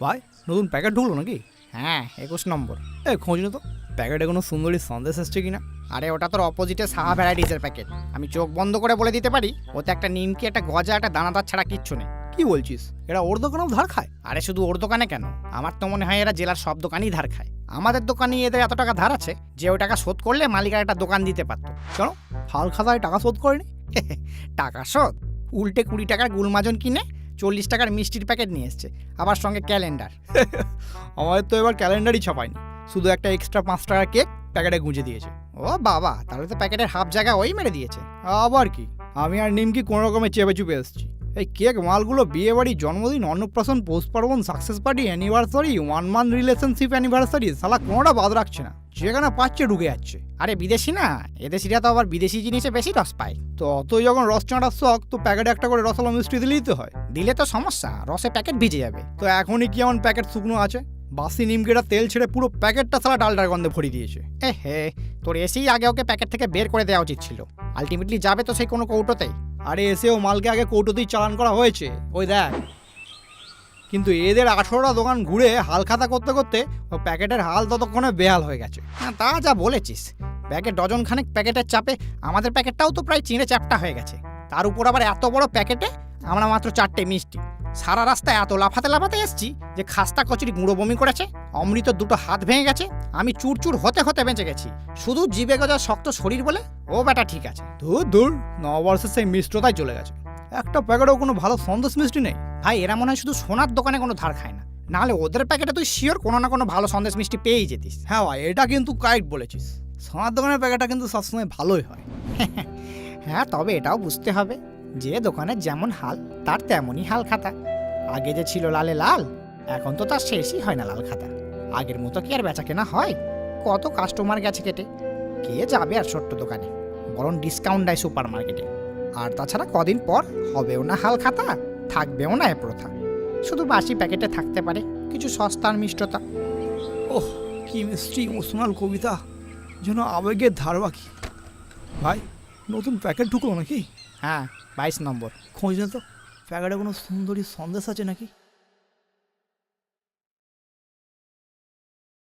ভাই নতুন প্যাকেট ঢুকলো নাকি? হ্যাঁ 21 নম্বর। খোঁজ না তো প্যাকেটে কোনো সুন্দরী সন্দেশ এসছে কিনা। আরে ওটা তোর অপোজিটে সাহা ভ্যারাইটিসের প্যাকেট। আমি চোখ বন্ধ করে বলে দিতে পারি ওতে একটা নিমকি, একটা গজা, একটা দানাদার ছাড়া কিচ্ছু নেই। কি বলছিস? এরা ওর দোকানেও ধার খায়? আরে শুধু ওর দোকানে কেন, আমার তো মনে হয় এরা জেলার সব দোকানেই ধার খায়। আমাদের দোকানেই এদের এত টাকা ধার আছে যে ওই টাকা শোধ করলে মালিকের একটা দোকান দিতে পারতো। কেন হাল খাতায় টাকা শোধ করেনি? টাকা শোধ? উল্টে 20 টাকার গুলমাজন কিনে 40 টাকার মিষ্টির প্যাকেট নিয়ে এসছে, আবার সঙ্গে ক্যালেন্ডার। আমাদের তো এবার ক্যালেন্ডারই ছাপায়নি, শুধু একটা এক্সট্রা 5 টাকার কেক প্যাকেটে গুঁজে দিয়েছে। ও বাবা, তাহলে তো প্যাকেটের হাফ জায়গা ওই মেরে দিয়েছে। আবার কি, আমি আর নিমকি কোনো রকমে চেপে চুপে এসেছি। এই কেক মালগুলো বিয়ে বাড়ি, জন্মদিন, অন্নপ্রাশন, পোস্ট পার্বণ, success party, anniversary, 1 month relationship anniversary, সালা কোনোটা বাদ রাখছে না, যেখানে পাচ্ছে ঢুকে যাচ্ছে। আরে বিদেশি না, এদেশিরা তো আবার বিদেশি জিনিসে বেশি রস পায়। তো অতই যখন রস চাঁটার শখ, তো প্যাকেটে একটা করে রসালো মিষ্টি দিলেই তো হয়। দিলে তো সমস্যা, রসে প্যাকেট ভিজে যাবে। তো এখনই কি এমন প্যাকেট শুকনো আছে? বাসি নিমকিটা তেল ছেড়ে পুরো প্যাকেটটা সালা ডালটার গন্ধে ভরিয়ে দিয়েছে। এ হে, তোর এসেই আগে ওকে প্যাকেট থেকে বের করে দেওয়া উচিত ছিল। আলটিমেটলি যাবে তো সেই কোনো কৌটোতেই। আরে এসেও মালকে আগে কৌটোতেই চালান করা হয়েছে, ওই দেখ। কিন্তু এদের 18টা দোকান ঘুরে হাল খাতা করতে করতে ও প্যাকেটের হাল ততক্ষণে বেহাল হয়ে গেছে। হ্যাঁ তা যা বলেছিস, ব্যাগে ডজন খানেক প্যাকেটের চাপে আমাদের প্যাকেটটাও তো প্রায় চিঁড়ে চ্যাপটা হয়ে গেছে। তার উপর আবার এত বড় প্যাকেটে আমরা মাত্র 4টে মিষ্টি। সারা রাস্তায় এত লাফাতে লাফাতে এসছি যে খাস্তা কচুরি গুঁড়ো বমি করেছে, অমৃত 2টো হাত ভেঙে গেছে, আমি চুরচুর হতে হতে বেঁচে গেছি। শুধু জিভে গজা শক্ত শরীর বলে ও ব্যাটা ঠিক আছে। ধুর ধুর, নববর্ষের সেই মিষ্টতাই চলে গেছে। একটা প্যাকেটেও কোনো ভালো সন্দেশ মিষ্টি নেই। ভাই এরা মনে হয় শুধু সোনার দোকানে কোনো ধার খায় না, নাহলে ওদের প্যাকেটে তুই শিওর কোনো না কোনো ভালো সন্দেশ মিষ্টি পেয়েই যেতিস। হ্যাঁ ভাই, এটা কিন্তু কারেক্ট বলেছিস। সোনার দোকানের প্যাকেটটা কিন্তু সবসময় ভালোই হয়। হ্যাঁ, তবে এটাও বুঝতে হবে যে দোকানের যেমন হাল তার তেমনই হাল খাতা। আগে যে ছিল লালে লাল, এখন তো তার শেষই হয় না লাল খাতা। আগের মতো কি আর বেচা কেনা হয়? কত কাস্টমার গেছে কেটে, কে যাবে আর ছোট্ট দোকানে, বরং ডিসকাউন্ট দেয় সুপার মার্কেটে। আর তাছাড়া কদিন পর হবেও না হাল খাতা, থাকবেও না এ প্রথা। শুধু বাসি প্যাকেটে থাকতে পারে কিছু সস্তার মিষ্টতা। ওহ, কি মিষ্টি ইমোশনাল কবিতা, যেন আবেগের ধারবাকি। ভাই নতুন প্যাকেট ঢুকলো নাকি? হ্যাঁ 22 নম্বর। খোঁজ না তো প্যাকেটে কোনো সুন্দরী সন্দেশ আছে নাকি।